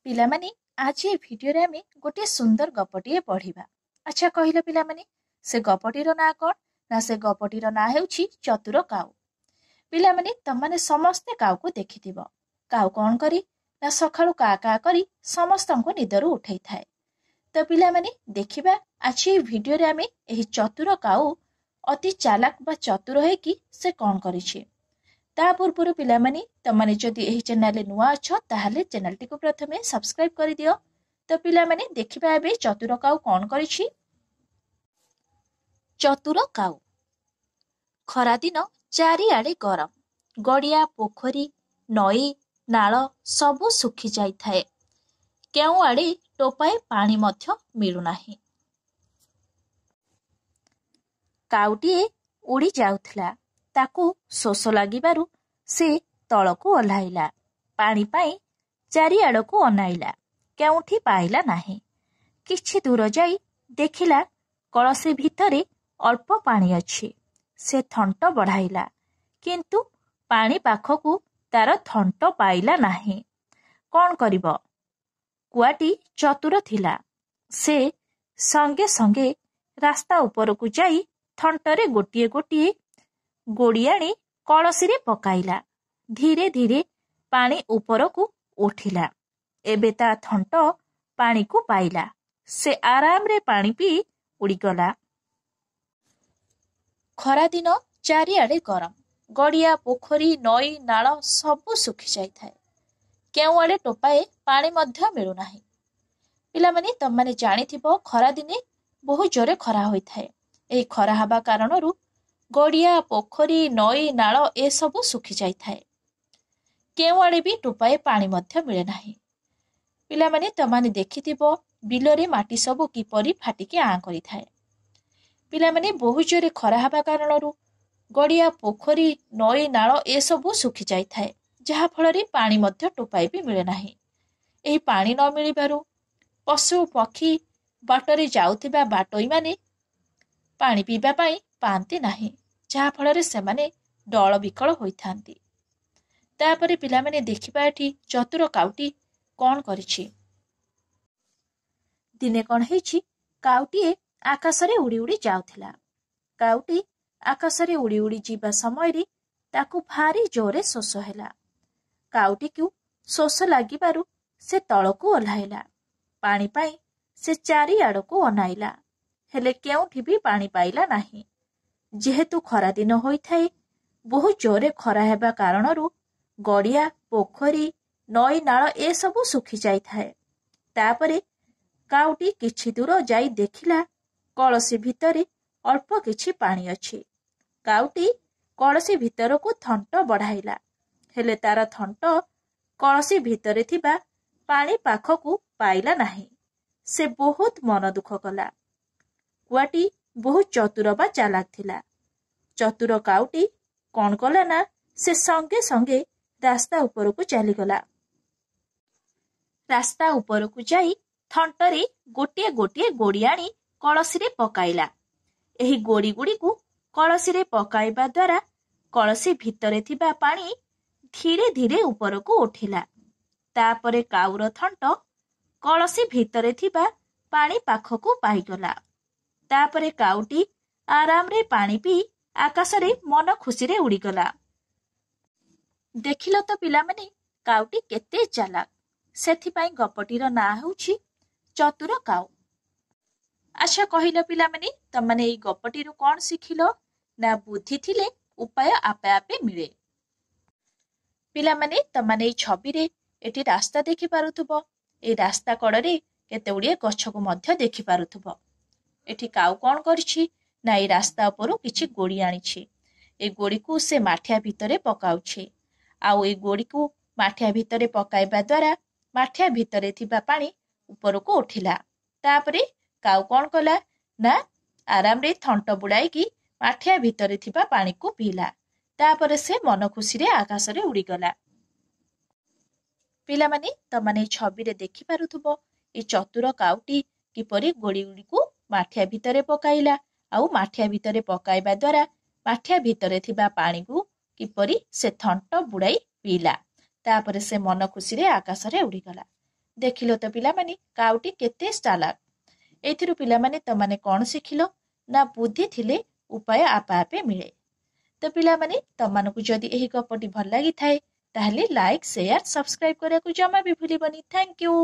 ପିଲାମାନେ ଆଜି ଏ ଭିଡିଓରେ ଆମେ ଗୋଟିଏ ସୁନ୍ଦର ଗପଟିଏ ପଢିବା। ଆଚ୍ଛା କହିଲ ପିଲାମାନେ, ସେ ଗପଟିର ନାଁ କଣ? ନା ସେ ଗପଟିର ନାଁ ହେଉଛି ଚତୁର କାଉ। ପିଲାମାନେ ତମାନେ ସମସ୍ତେ କାଉକୁ ଦେଖିଥିବ। କାଉ କଣ କରି ନା ସକାଳୁ କା କା କରି ସମସ୍ତଙ୍କୁ ନିଦରୁ ଉଠେଇଥାଏ। ତ ପିଲାମାନେ ଦେଖିବା ଆଜି ଏ ଭିଡିଓରେ ଆମେ ଏହି ଚତୁର କାଉ ଅତି ଚାଲାକ ବା ଚତୁର ହେଇକି ସେ କଣ କରିଛି। ତା ପୂର୍ବରୁ ପିଲାମାନେ ତମାନେ ଯଦି ଏହି ଚ୍ୟାନେଲରେ ନୂଆ ଅଛ ତାହେଲେ ଚ୍ୟାନେଲଟିକୁ ପ୍ରଥମେ ସବସ୍କ୍ରାଇବ କରିଦିଅ। ତ ପିଲାମାନେ ଦେଖିବା ଏବେ ଚତୁର କାଉ କଣ କରିଛି। ଚତୁର କାଉ। ଖରାଦିନ ଚାରିଆଡେ ଗରମ। ଗଡିଆ, ପୋଖରୀ, ନଈ, ନାଳ ସବୁ ଶୁଖି ଯାଇଥାଏ। କେଉଁ ଆଡେ ଟୋପାଏ ପାଣି ମଧ୍ୟ ମିଳୁନାହିଁ। କାଉଟିଏ ଉଡ଼ି ଯାଉଥିଲା। ତାକୁ ଶୋଷ ଲାଗିବାରୁ ସେ ତଳକୁ ଓହ୍ଲାଇଲା। ପାଣି ପାଇଁ ଚାରିଆଡ଼କୁ ଅନାଇଲା। କେଉଁଠି ପାଇଲା ନାହିଁ। କିଛି ଦୂର ଯାଇ ଦେଖିଲା କଳସୀ ଭିତରେ ଅଳ୍ପ ପାଣି ଅଛି। ସେ ଥଣ୍ଟ ବଢ଼ାଇଲା, କିନ୍ତୁ ପାଣି ପାଖକୁ ତାର ଥଣ୍ଟ ପାଇଲା ନାହିଁ। କଣ କରିବ? କୁଆଟି ଚତୁର ଥିଲା। ସେ ସଙ୍ଗେ ସଙ୍ଗେ ରାସ୍ତା ଉପରକୁ ଯାଇ ଥଣ୍ଟରେ ଗୋଟିଏ ଗୋଟିଏ ଗୋଡ଼ି ଆଣି କଳସୀରେ ପକାଇଲା। ଧୀରେ ଧୀରେ ପାଣି ଉପରକୁ ଉଠିଲା। ଏବେ ତା ଥଣ୍ଟ ପାଣିକୁ ପାଇଲା। ସେ ଆରାମରେ ପାଣି ପିଇ ଉଡ଼ିଗଲା। ଖରାଦିନ ଚାରିଆଡ଼େ ଗରମ। ଗଡ଼ିଆ, ପୋଖରୀ, ନଈ, ନାଳ ସବୁ ଶୁଖି ଯାଇଥାଏ। କେଉଁଆଡ଼େ ଟୋପାଏ ପାଣି ମଧ୍ୟ ମିଳୁନାହିଁ। ପିଲାମାନେ ତମାନେ ଜାଣିଥିବ ଖରାଦିନେ ବହୁ ଜୋରେ ଖରା ହୋଇଥାଏ। ଏହି ଖରା ହେବା କାରଣରୁ ଗଡ଼ିଆ, ପୋଖରୀ, ନଈ, ନାଳ ଏସବୁ ଶୁଖି ଯାଇଥାଏ। କେଉଁଆଡ଼େ ବି ଟୋପାଏ ପାଣି ମଧ୍ୟ ମିଳେ ନାହିଁ। ପିଲାମାନେ ତମାନେ ଦେଖିଥିବ ବିଲରେ ମାଟି ସବୁ କିପରି ଫାଟିକି ଆଁ କରିଥାଏ। ପିଲାମାନେ ବହୁ ଜୋରେ ଖରା ହେବା କାରଣରୁ ଗଡ଼ିଆ, ପୋଖରୀ, ନଈ, ନାଳ ଏସବୁ ଶୁଖି ଯାଇଥାଏ। ଯାହାଫଳରେ ପାଣି ମଧ୍ୟ ଟୋପାଏ ବି ମିଳେ ନାହିଁ। ଏହି ପାଣି ନ ମିଳିବାରୁ ପଶୁ ପକ୍ଷୀ ବାଟରେ ଯାଉଥିବା ବାଟୋଇମାନେ ପାଣି ପିଇବା ପାଇଁ ପାଆନ୍ତି ନାହିଁ। ଯାହାଫଳରେ ସେମାନେ ଡଳ ବିକଳ ହୋଇଥାନ୍ତି। ତାପରେ ପିଲାମାନେ ଦେଖିବା ଏଠି ଚତୁର କାଉଟି କଣ କରିଛି। ଦିନେ କଣ ହେଇଛି, କାଉଟିଏ ଆକାଶରେ ଉଡ଼ି ଉଡ଼ି ଯାଉଥିଲା। କାଉଟି ଆକାଶରେ ଉଡ଼ି ଉଡ଼ି ଯିବା ସମୟରେ ତାକୁ ଭାରି ଜୋରେ ଶୋଷ ହେଲା। କାଉଟିକୁ ଶୋଷ ଲାଗିବାରୁ ସେ ତଳକୁ ଓହ୍ଲାଇଲା। ପାଣି ପାଇଁ ସେ ଚାରିଆଡ଼କୁ ଅନାଇଲା, ହେଲେ କେଉଁଠି ବି ପାଣି ପାଇଲା ନାହିଁ। ଯେହେତୁ ଖରାଦିନ ହୋଇଥାଏ, ବହୁ ଜୋରେ ଖରା ହେବା କାରଣରୁ ଗଡ଼ିଆ, ପୋଖରୀ, ନଈ, ନାଳ ଏସବୁ ଶୁଖି ଯାଇଥାଏ। ତାପରେ କାଉଟି କିଛି ଦୂର ଯାଇ ଦେଖିଲା କଳସୀ ଭିତରେ ଅଳ୍ପ କିଛି ପାଣି ଅଛି। କାଉଟି କଳସୀ ଭିତରକୁ ଥଣ୍ଟ ବଢ଼ାଇଲା, ହେଲେ ତାର ଥଣ୍ଟ କଳସୀ ଭିତରେ ଥିବା ପାଣି ପାଖକୁ ପାଇଲା ନାହିଁ। ସେ ବହୁତ ମନ ଦୁଃଖ କଲା। କୁଆଟି ବହୁତ ଚତୁର ବା ଚାଲାକ ଥିଲା। ଚତୁର କାଉଟି କଣ କଲା ନା ସେ ସଙ୍ଗେ ସଙ୍ଗେ ରାସ୍ତା ଉପରକୁ ଚାଲିଗଲା। ରାସ୍ତା ଉପରକୁ ଯାଇ ଥଣ୍ଟରେ ଗୋଟିଏ ଗୋଟିଏ ଗୋଡ଼ି ଆଣି କଳସୀରେ ପକାଇଲା। ଏହି ଗୋଡ଼ି ଗୁଡ଼ିକୁ କଳସୀରେ ପକାଇବା ଦ୍ୱାରା କଳସୀ ଭିତରେ ଥିବା ପାଣି ଧୀରେ ଧୀରେ ଉପରକୁ ଉଠିଲା। ତାପରେ କାଉର ଥଣ୍ଟ କଳସୀ ଭିତରେ ଥିବା ପାଣି ପାଖକୁ ପାଇଗଲା। ତାପରେ କାଉଟି ଆରାମରେ ପାଣି ପିଇ ଆକାଶରେ ମନ ଖୁସିରେ ଉଡ଼ିଗଲା। ଦେଖିଲ ତ ପିଲାମାନେ, କାଉଟି କେତେ ଚାଲାକ। ସେଥିପାଇଁ ଗପଟିର ନାଁ ହେଉଛି ଚତୁର କାଉ। ଆଚ୍ଛା କହିଲ ପିଲାମାନେ, ତମାନେ ଏଇ ଗପଟିରୁ କଣ ଶିଖିଲ? ନା ବୁଦ୍ଧି ଥିଲେ ଉପାୟ ଆପେ ଆପେ ମିଳେ। ପିଲାମାନେ ତମାନେ ଏଇ ଛବିରେ ଏଠି ରାସ୍ତା ଦେଖିପାରୁଥିବ। ଏଇ ରାସ୍ତା କଡ଼ରେ କେତେ ଗୁଡ଼ିଏ ଗଛକୁ ମଧ୍ୟ ଦେଖିପାରୁଥିବ। ଏଠି କାଉ କଣ କରିଛି ନା ଏଇ ରାସ୍ତା ଉପରୁ କିଛି ଗୋଡ଼ି ଆଣିଛି। ଏଇ ଗୋଡ଼ିକୁ ସେ ମାଠିଆ ଭିତରେ ପକାଉଛି। ଆଉ ଏଇ ଗୋଡ଼ିକୁ ମାଠିଆ ଭିତରେ ପକାଇବା ଦ୍ୱାରା ମାଠିଆ ଭିତରେ ଥିବା ପାଣି ଉପରକୁ ଉଠିଲା। ତାପରେ କାଉ କଣ କଲା ନା ଆରାମରେ ଥଣ୍ଟ ବୁଡ଼ାଇକି ମାଠିଆ ଭିତରେ ଥିବା ପାଣିକୁ ପିଇଲା। ତାପରେ ସେ ମନ ଖୁସିରେ ଆକାଶରେ ଉଡ଼ିଗଲା। ପିଲାମାନେ ତମାନେ ଏଇ ଛବିରେ ଦେଖିପାରୁଥିବ ଏଇ ଚତୁର କାଉଟି କିପରି ଗୋଡ଼ି ଗୁଡ଼ିକୁ ମାଠିଆ ଭିତରେ ପକାଇଲା। ଆଉ ମାଠିଆ ଭିତରେ ପକାଇବା ଦ୍ୱାରା ମାଠିଆ ଭିତରେ ଥିବା ପାଣିକୁ କିପରି ସେ ଥଣ୍ଟ ବୁଡ଼ାଇ ପିଇଲା। ତାପରେ ସେ ମନ ଖୁସିରେ ଆକାଶରେ ଉଡ଼ିଗଲା। ଦେଖିଲ ତ ପିଲାମାନେ କାଉଟି କେତେ ଚାଲାକ। ଏଥିରୁ ପିଲାମାନେ ତମାନେ କ'ଣ ଶିଖିଲ ନା ବୁଦ୍ଧି ଥିଲେ ଉପାୟ ଆପେ ଆପେ ମିଳେ। ତ ପିଲାମାନେ ତମାନଙ୍କୁ ଯଦି ଏହି ଗପଟି ଭଲ ଲାଗିଥାଏ ତାହେଲେ ଲାଇକ୍, ସେୟାର, ସବସ୍କ୍ରାଇବ କରିବାକୁ ଜମା ବି ଭୁଲିବନି। Thank you.